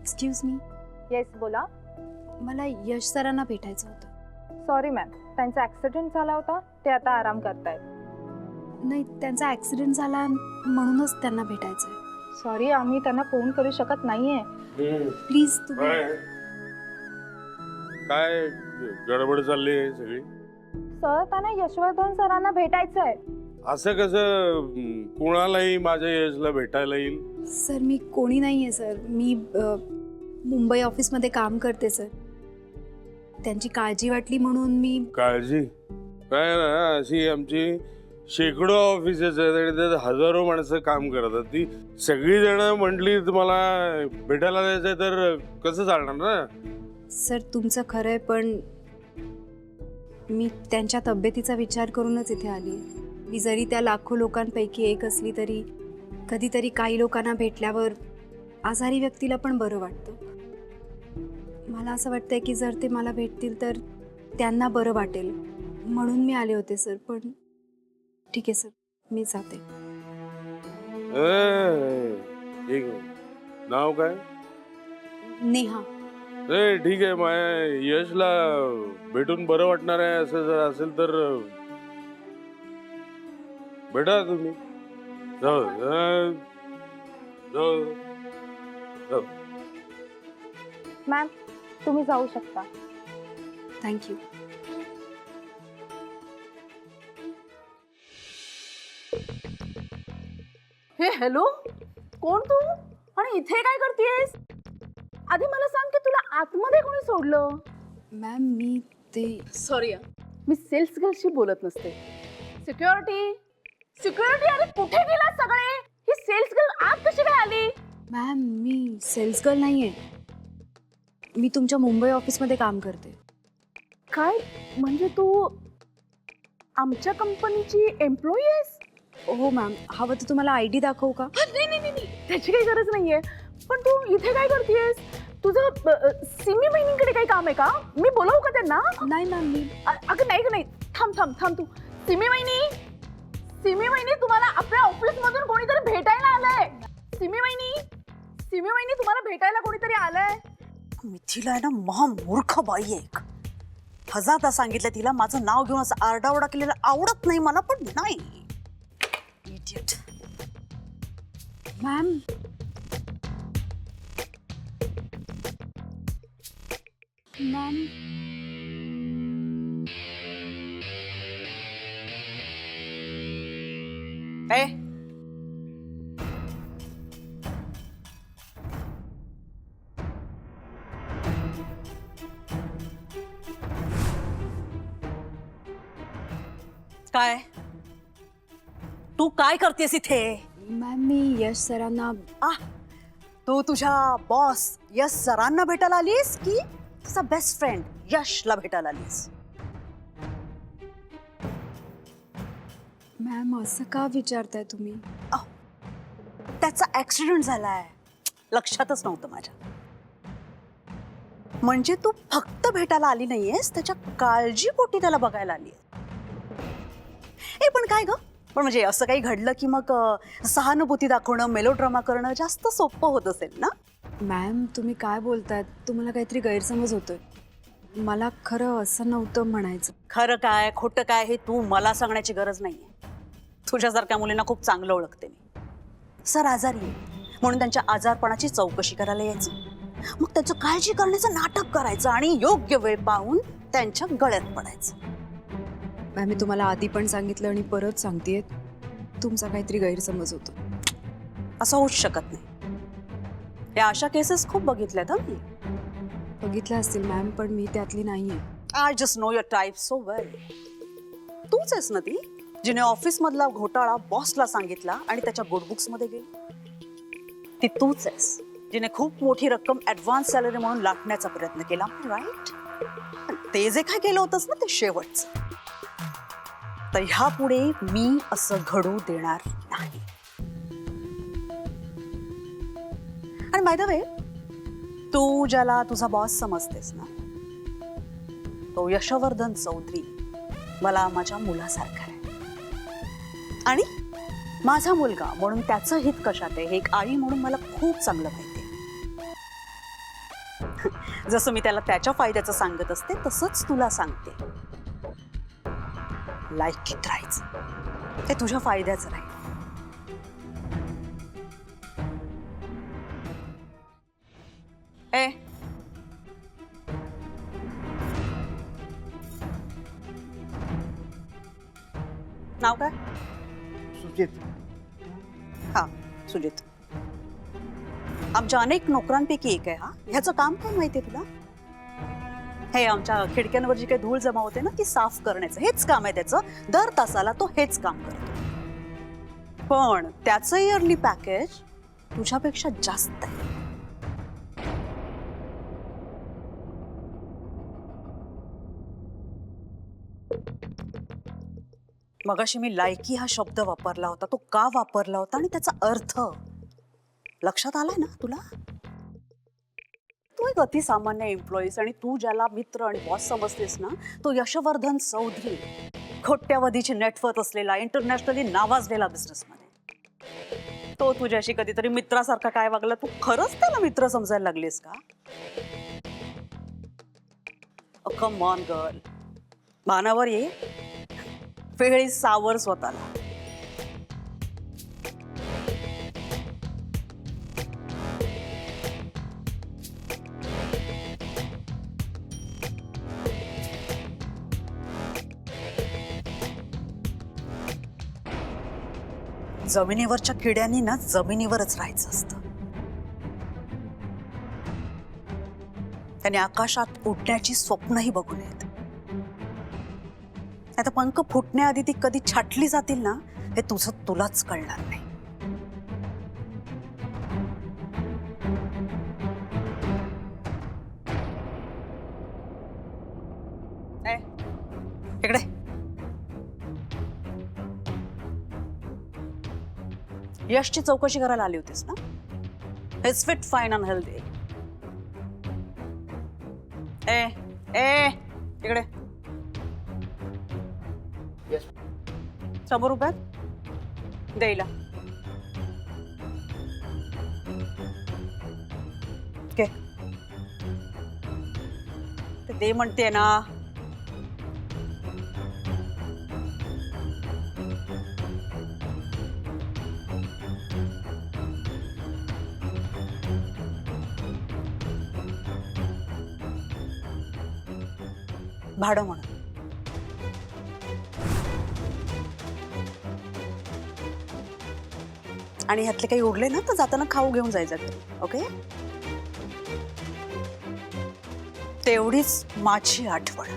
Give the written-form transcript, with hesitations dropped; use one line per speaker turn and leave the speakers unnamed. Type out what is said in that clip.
Excuse me,
yes बोला.
मला यश सरांना भेटायचं होतं.
सॉरी मॅम, त्यांचा ॲक्सिडेंट झाला होता, ते आता आराम करतायत.
नाही, त्यांचा ॲक्सिडेंट झाला म्हणूनच त्यांना भेटायचं आहे.
सॉरी, आम्ही त्यांना फोन करू शकत नाहीये.
प्लीज तुम्ही.
काय गडबड चालली आहे सगळी?
सर, त्यांना यशवर्धन सरांना भेटायचं आहे.
असं कसं कोणालाही माझ्या यशला भेटायला येईल?
सर, मी कोणी नाही आहे सर. मी मुंबई ऑफिसमध्ये काम करते सर. त्यांची काळजी वाटली म्हणून मी.
काळजी काय ना, अशी आमची शेकडो ऑफिसेस आहेत आणि त्यात हजारो माणसं काम करतात. ती सगळी जण म्हटली तुम्हाला भेटायला जायचंय तर कसं चालणार ना?
सर, तुमचं खरं आहे, पण मी त्यांच्या तब्येतीचा विचार करूनच इथे आली. मी जरी त्या लाखो लोकांपैकी एक असली तरी कधीतरी काही लोकांना भेटल्यावर आजारी व्यक्तीला पण बरं वाटतं. मला असं वाटतंय की जर ते मला भेटतील तर त्यांना बरं वाटेल म्हणून मी आले होते सर. पण ठीक आहे सर, मी जाते.
ठीक आहे. नाव काय?
नेहा.
ठीक आहे. माझ्या यशला भेटून बरं वाटणार आहे असं जर असेल तर भेटा तुम्ही. जाऊ जाऊ जाऊ.
मॅम, तुम्ही जाऊ शकता.
थँक्यू.
हे हॅलो, कोण तू आणि इथे काय करतेस? आधी मला सांग की तुला आतमध्ये कोणी सोडलं?
मॅम, मी ते.
सॉरी, मी सेल्स गर्लशी बोलत नसते. सिक्युरिटी सिक्युरिटी, अरे कुठे गेला सगळे? ही सेल्स गर्ल आत कशी काय आली?
मॅम, मी सेल्स गर्ल नाही आहे. मी तुमच्या मुंबई ऑफिसमध्ये काम करते.
काय म्हणजे तू आमच्या कंपनीची एम्प्लॉई आहेस?
हो मॅम, हवं तर तुम्हाला ID दाखवू का?
नाही नाही नाही, त्याची काही गरज नाहीये. पण तू इथे काय करतेस? तुझं सिमी वहिनींकडे काही काम आहे का? मी बोलावू का त्यांना?
नाही मॅम, मी.
अगं नाही नाही, थांब थांब थांब. तू सिमी वहिनी तुम्हाला आपल्या ऑफिस मधून कोणीतरी भेटायला आलंय. सिमी वहिनी तुम्हाला भेटायला कोणीतरी आलंय.
मिथिला आहे ना, महामूर्ख बाई एक. हजारदा सांगितलं तिला माझं नाव घेऊन असं आरडाओरडा केलेला आवडत नाही मला, पण नाही. इडियट.
मॅम, मॅम,
ए, काय तू काय करतेस इथे?
मॅम, मी यश सरांना.
तू तुझ्या बॉस यश सरांना भेटायला आलीस की तुझा बेस्ट फ्रेंड यशला भेटायला आलीस?
मॅम, असं का विचारताय तुम्ही?
त्याचा ऍक्सिडेंट झालाय. लक्षातच नव्हतं माझ्या. म्हणजे तू फक्त भेटायला आली नाहीयेस, त्याच्या काळजीपोटी त्याला बघायला आली. ए पण काय ग, पण म्हणजे असं काही घडलं की मग सहानुभूती दाखवणं, मेलोड्रामा करणं जास्त सोपं होत असेल ना?
मॅम, तुम्ही काय बोलतायत? तुम्हाला काहीतरी गैरसमज होतोय. मला खरं असं नव्हतं म्हणायचं.
खरं काय खोटं काय हे तू मला सांगण्याची गरज नाहीये. तुझ्यासारख्या मुलींना खूप चांगलं ओळखते मी. सर आजारी आहे म्हणून त्यांच्या आजारपणाची चौकशी करायला यायचं, मग त्याचं काळजी करण्याचं नाटक करायचं आणि योग्य वेळ पाहून त्यांच्या गळ्यात पडायचं.
मॅम, मी तुम्हाला आधी पण सांगितलं आणि परत सांगतेय, तुमचा काहीतरी गैरसमज होतो.
असं होऊच शकत नाही. या अशा केसेस खूप बघितल्यात. मी
बघितल्या असतील मॅम, पण मी त्यातली नाहीये.
I just know your type so well. तूच आहेस ना ती जिने ऑफिस मधला घोटाळा बॉसला सांगितला आणि त्याच्या गुडबुक्स मध्ये गेली? ती तूच आहेस जिने खूप मोठी रक्कम ऍडव्हान्स सॅलरी म्हणून लाटण्याचा प्रयत्न केला, राईट? ते जे काय केलं होतंस ना, ते शेवटचं. तर ह्यापुढे मी असं घडू देणार नाही. आणि बाय द वे, तू ज्याला तुझा बॉस समजतेस ना, तो यशवर्धन चौधरी मला माझ्या मुलासारखा आहे. आणि माझा मुलगा म्हणून त्याचं हित कशात आहे हे एक आई म्हणून मला खूप चांगलं माहिती आहे. जसं मी त्याला त्याच्या फायद्याचं सांगत असते तसंच तुला सांगते. लायकीत राहायचं ते तुझ्या फायद्याचं राहील. ए नाव काय?
सुजित.
हा सुजित. आमच्या अनेक नोकरांपैकी एक आहे. हा ह्याचं काम काय माहितीये तुला? हे आमच्या खिडक्यांवर जी काही धूळ जमा होते ना ती साफ करण्याचं हेच काम आहे त्याचं. दर तासाला तो हेच काम करतो. पण त्याचं इयरली पॅकेज तुझ्यापेक्षा जास्त आहे. मगाशी मी लायकी हा शब्द वापरला होता. तो का वापरला होता आणि त्याचा अर्थ लक्षात आलाय ना तुला? तू एक अतिसामान्य एम्प्लॉईस आणि तू ज्याला मित्र आणि बॉस समजतेस ना तो यशवर्धन चौधरी, खोट्यावधीची नेटवर्थ असलेला इंटरनॅशनली नावाजलेला बिझनेसमॅन. तो तुझ्याशी कधीतरी मित्रासारखा काय वागला? तू खरंच त्याला मित्र समजायला लागलीस का? कम ऑन गर्ल, भानावर ये. वेळी सावर स्वतःला. जमिनीवरच्या किड्यांनी ना जमिनीवरच राहायचं असतं. त्याने आकाशात उडण्याची स्वप्नही बघू नयेत. आता पंख फुटण्याआधी ती कधी छाटली जातील ना हे तुझं तुलाच कळणार नाही. इकडे यशची चौकशी करायला आली होतीस ना? It's fit fine and healthy. ए ए इकडे.
Yes.
100 रुपये द्यायला. घे. ते दे म्हणते ना. भाडं म्हणून. आणि ह्यातले काही उरले ना तर जाताना खाऊ घेऊन जायचं. ओके? तेवढीच माझी आठवण.